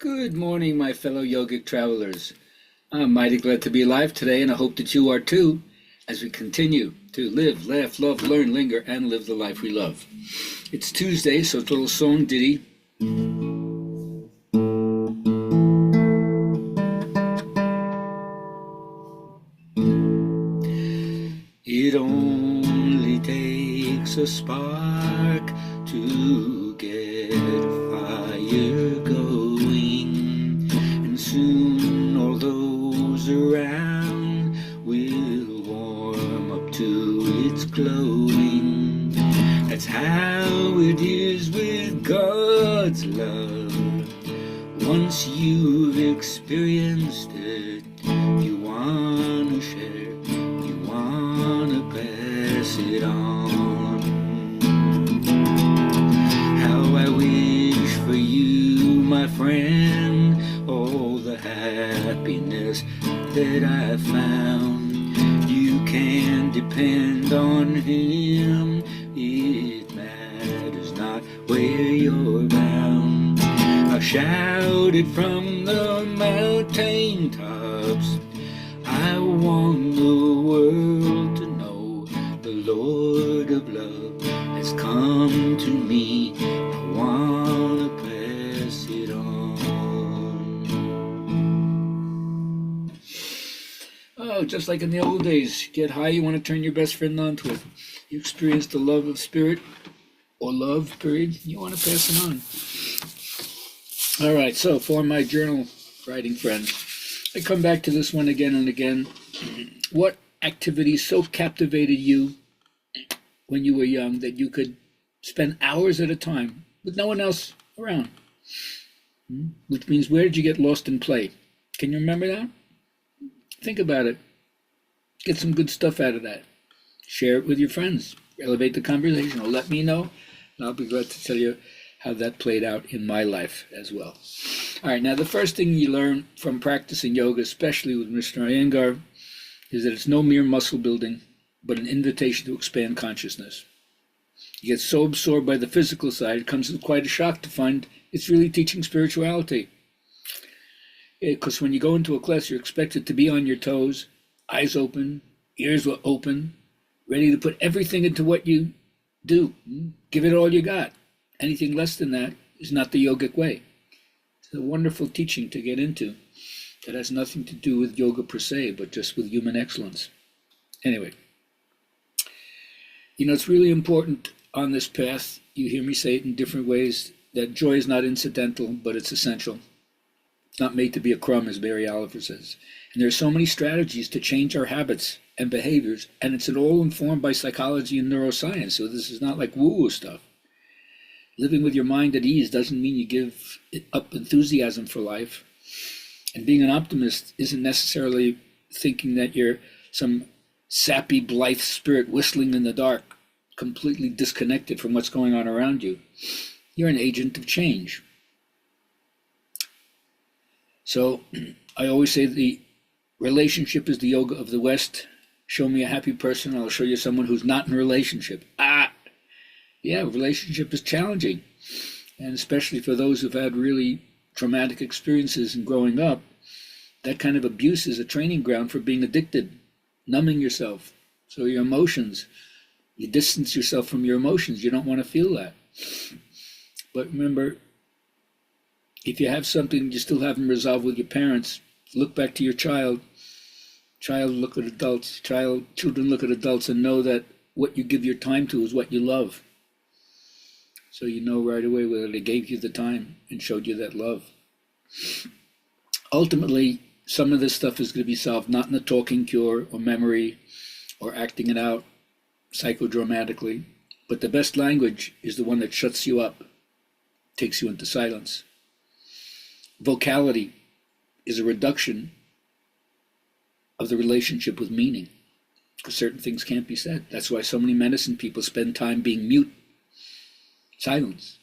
Good morning, my fellow yogic travelers. I'm mighty glad to be alive today, and I hope that you are too, as we continue to live, laugh, love, learn, linger, and live the life we love. It's Tuesday, so it's a little song ditty. It only takes a spark to get a fire going, and soon all those around will warm up to its glowing. That's how it is with God's love. Once you've experienced it, you want to share, you want to pass it on. How I wish for you, my friend, all the happiness that I found. You can depend on Him, it matters not where you're bound. I'll shout it from the mountain tops. I want the world to know the Lord of love has come to me. I want to pass it on. Oh, just like in the old days, get high, you want to turn your best friend onto it. You experience the love of spirit, or love, period, you want to pass it on. All right, so for my journal writing friends, I come back to this one again and again. What activity so captivated you when you were young that you could spend hours at a time with no one else around? Which means, where did you get lost in play? Can you remember that? Think about it. Get some good stuff out of that. Share it with your friends. Elevate the conversation, or let me know, and I'll be glad to tell you how that played out in my life as well. All right, now the first thing you learn from practicing yoga, especially with Mr. Iyengar, is that it's no mere muscle building, but an invitation to expand consciousness. You get so absorbed by the physical side, it comes as quite a shock to find it's really teaching spirituality. Because when you go into a class, you're expected to be on your toes, eyes open, ears open, ready to put everything into what you do. Give it all you got. Anything less than that is not the yogic way. It's a wonderful teaching to get into that has nothing to do with yoga per se, but just with human excellence. Anyway, it's really important on this path, you hear me say it in different ways, that joy is not incidental, but it's essential. It's not made to be a crumb, as Barry Oliver says. And there are so many strategies to change our habits and behaviors, and it's all informed by psychology and neuroscience, so this is not like woo-woo stuff. Living with your mind at ease doesn't mean you give up enthusiasm for life. And being an optimist isn't necessarily thinking that you're some sappy, blithe spirit whistling in the dark, completely disconnected from what's going on around you. You're an agent of change. So I always say the relationship is the yoga of the West. Show me a happy person, I'll show you someone who's not in a relationship. Yeah, relationship is challenging, and especially for those who've had really traumatic experiences in growing up, that kind of abuse is a training ground for being addicted, numbing yourself. So your emotions, you distance yourself from your emotions. You don't want to feel that. But remember, if you have something you still haven't resolved with your parents, look back to your child. Children look at adults and know that what you give your time to is what you love. So you know right away whether they gave you the time and showed you that love. Ultimately, some of this stuff is going to be solved not in a talking cure or memory or acting it out psychodramatically, but the best language is the one that shuts you up, takes you into silence. Vocality is a reduction of the relationship with meaning, because certain things can't be said. That's why so many medicine people spend time being mute. Silence.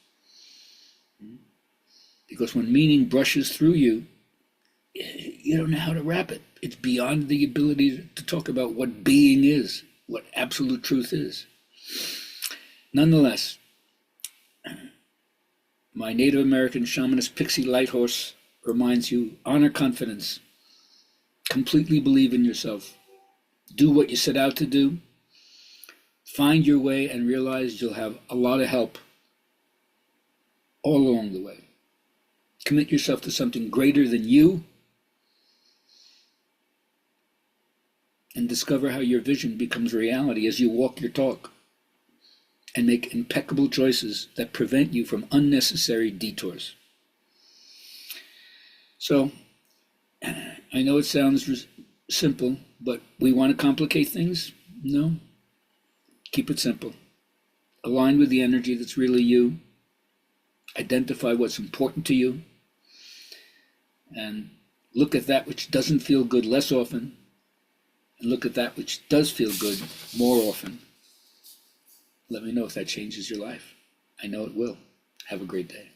Because when meaning brushes through you, you don't know how to wrap it. It's beyond the ability to talk about what being is, what absolute truth is. Nonetheless, my Native American shamanist pixie light horse reminds you, honor confidence. Completely believe in yourself. Do what you set out to do. Find your way and realize you'll have a lot of help all along the way. Commit yourself to something greater than you and discover how your vision becomes reality as you walk your talk and make impeccable choices that prevent you from unnecessary detours. So, I know it sounds simple, but we want to complicate things? No. Keep it simple. Align with the energy that's really you. Identify what's important to you. And look at that which doesn't feel good less often. And look at that which does feel good more often. Let me know if that changes your life. I know it will. Have a great day.